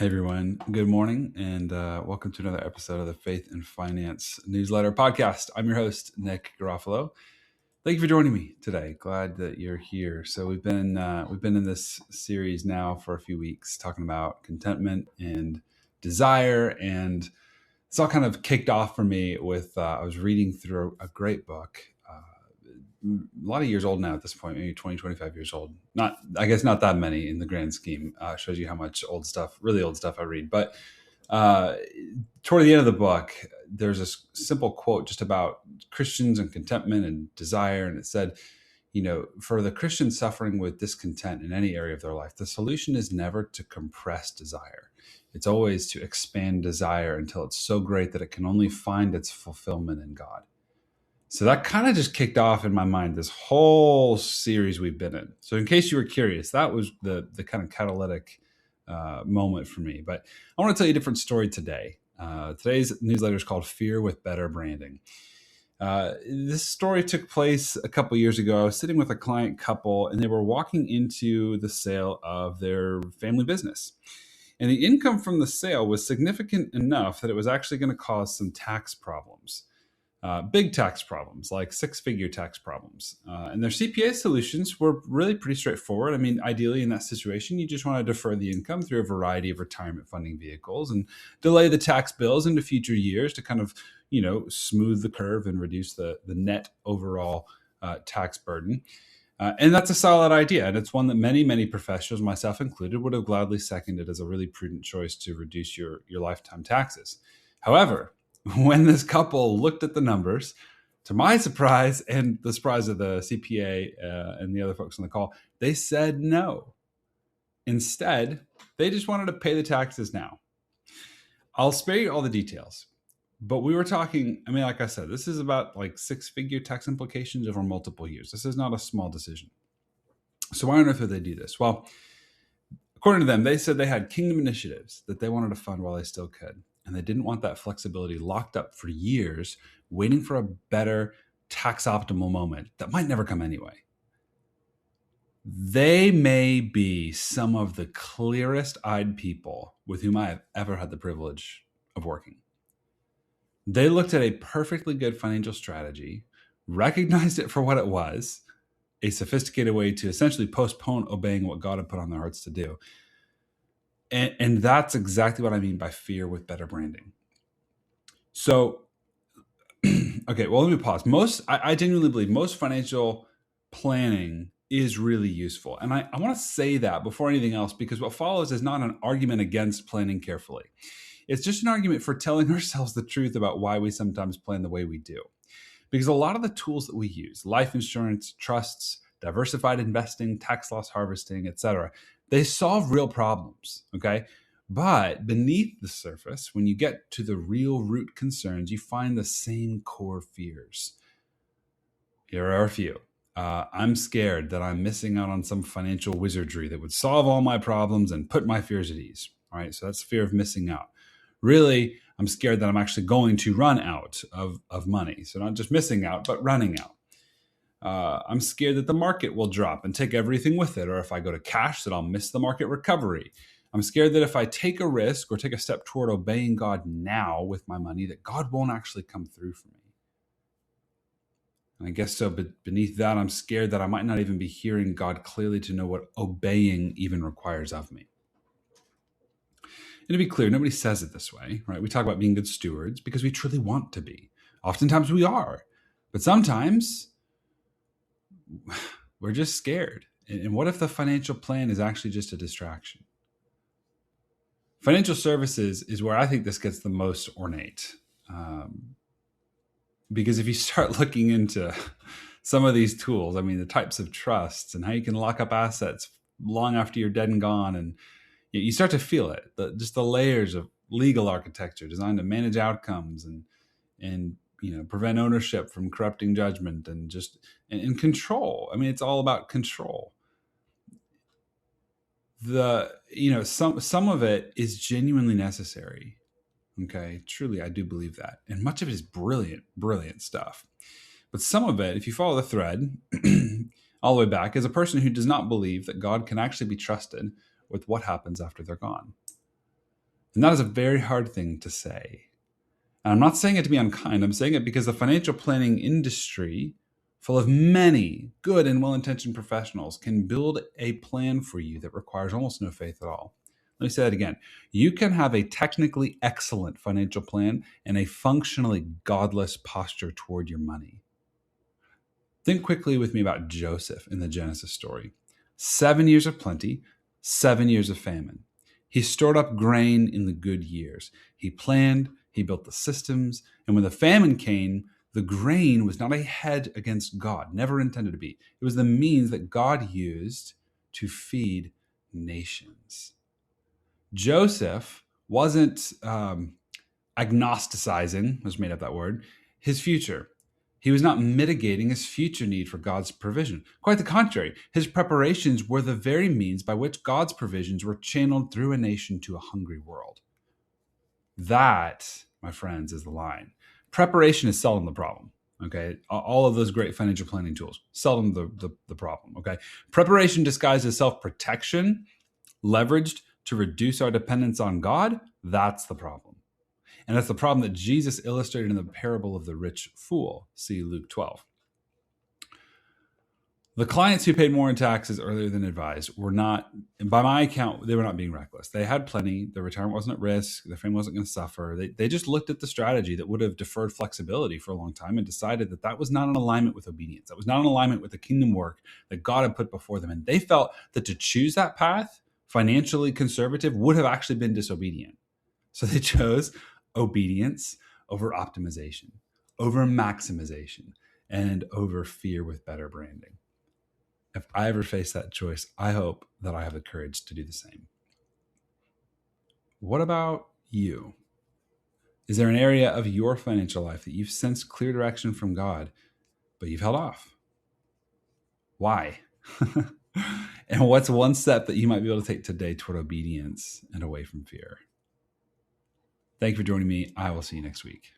Hey everyone, good morning, and welcome to another episode of the Faith and Finance Newsletter Podcast. I'm your host, Nick Garofalo. Thank you for joining me today. Glad that you're here. So we've been in this series now for a few weeks, talking about contentment and desire, and it's all kind of kicked off for me with I was reading through a great book. A lot of years old now at this point, maybe 20, 25 years old. I guess not that many in the grand scheme. Shows you how much really old stuff I read. But uh, toward the end of the book, there's a simple quote just about Christians and contentment and desire. And it said, for the Christian suffering with discontent in any area of their life, the solution is never to compress desire. It's always to expand desire until it's so great that it can only find its fulfillment in God. So that kind of just kicked off in my mind this whole series we've been in. So in case you were curious, that was the kind of catalytic moment for me. But I want to tell you a different story today. Today's newsletter is called Fear with Better Branding. This story took place a couple years ago. I was sitting with a client couple, and they were walking into the sale of their family business. And the income from the sale was significant enough that it was actually going to cause some tax problems. Big tax problems, like six-figure tax problems. And their CPA solutions were really pretty straightforward. I mean, ideally in that situation, you just want to defer the income through a variety of retirement funding vehicles and delay the tax bills into future years to kind of, smooth the curve and reduce the net overall tax burden. And that's a solid idea. And it's one that many, many professionals, myself included, would have gladly seconded as a really prudent choice to reduce your lifetime taxes. However, when this couple looked at the numbers, to my surprise and the surprise of the CPA and the other folks on the call, they said no. Instead, they just wanted to pay the taxes now. I'll spare you all the details, but we were talking, like I said, this is about like six-figure tax implications over multiple years. This is not a small decision. So why on earth would they do this? Well, according to them, they said they had kingdom initiatives that they wanted to fund while they still could. And they didn't want that flexibility locked up for years, waiting for a better tax optimal moment that might never come anyway. They may be some of the clearest eyed people with whom I have ever had the privilege of working. They looked at a perfectly good financial strategy, recognized it for what it was, a sophisticated way to essentially postpone obeying what God had put on their hearts to do. And that's exactly what I mean by fear with better branding. So, okay, well, let me pause. I genuinely believe most financial planning is really useful. And I want to say that before anything else, because what follows is not an argument against planning carefully. It's just an argument for telling ourselves the truth about why we sometimes plan the way we do. Because a lot of the tools that we use, life insurance, trusts, diversified investing, tax loss harvesting, etc., they solve real problems, okay? But beneath the surface, when you get to the real root concerns, you find the same core fears. Here are a few. I'm scared that I'm missing out on some financial wizardry that would solve all my problems and put my fears at ease. All right, so that's fear of missing out. Really, I'm scared that I'm actually going to run out of money. So not just missing out, but running out. I'm scared that the market will drop and take everything with it. Or if I go to cash, that I'll miss the market recovery. I'm scared that if I take a risk or take a step toward obeying God now with my money, that God won't actually come through for me. And I guess so, but beneath that, I'm scared that I might not even be hearing God clearly to know what obeying even requires of me. And to be clear, nobody says it this way, right? We talk about being good stewards because we truly want to be. Oftentimes we are, but sometimes we're just scared. And what if the financial plan is actually just a distraction? Financial services is where I think this gets the most ornate. Because if you start looking into some of these tools, the types of trusts and how you can lock up assets long after you're dead and gone, and you start to feel it, just the layers of legal architecture designed to manage outcomes and prevent ownership from corrupting judgment and control. It's all about control. Some of it is genuinely necessary. Okay, truly, I do believe that. And much of it is brilliant, brilliant stuff. But some of it, if you follow the thread all the way back, is a person who does not believe that God can actually be trusted with what happens after they're gone. And that is a very hard thing to say. And I'm not saying it to be unkind. I'm saying it because the financial planning industry, full of many good and well-intentioned professionals, can build a plan for you that requires almost no faith at all. Let me say that again. You can have a technically excellent financial plan and a functionally godless posture toward your money. Think quickly with me about Joseph in the Genesis story. 7 years of plenty, 7 years of famine. He stored up grain in the good years. He planned, he built the systems, and when the famine came, the grain was not a head against God, never intended to be. It was the means that God used to feed nations. Joseph wasn't agnosticizing, let's made up that word, his future. He was not mitigating his future need for God's provision. Quite the contrary, his preparations were the very means by which God's provisions were channeled through a nation to a hungry world. That, my friends, is the line. Preparation is seldom the problem. Okay, all of those great financial planning tools, seldom the problem. Okay, preparation disguised as self-protection, leveraged to reduce our dependence on God, that's the problem. And that's the problem that Jesus illustrated in the parable of the rich fool. See Luke 12. The clients who paid more in taxes earlier than advised were not, by my account, they were not being reckless. They had plenty. Their retirement wasn't at risk. Their family wasn't going to suffer. They just looked at the strategy that would have deferred flexibility for a long time and decided that that was not in alignment with obedience. That was not in alignment with the kingdom work that God had put before them. And they felt that to choose that path, financially conservative, would have actually been disobedient. So they chose obedience over optimization, over maximization, and over fear with better branding. If I ever face that choice, I hope that I have the courage to do the same. What about you? Is there an area of your financial life that you've sensed clear direction from God, but you've held off? Why? And what's one step that you might be able to take today toward obedience and away from fear? Thank you for joining me. I will see you next week.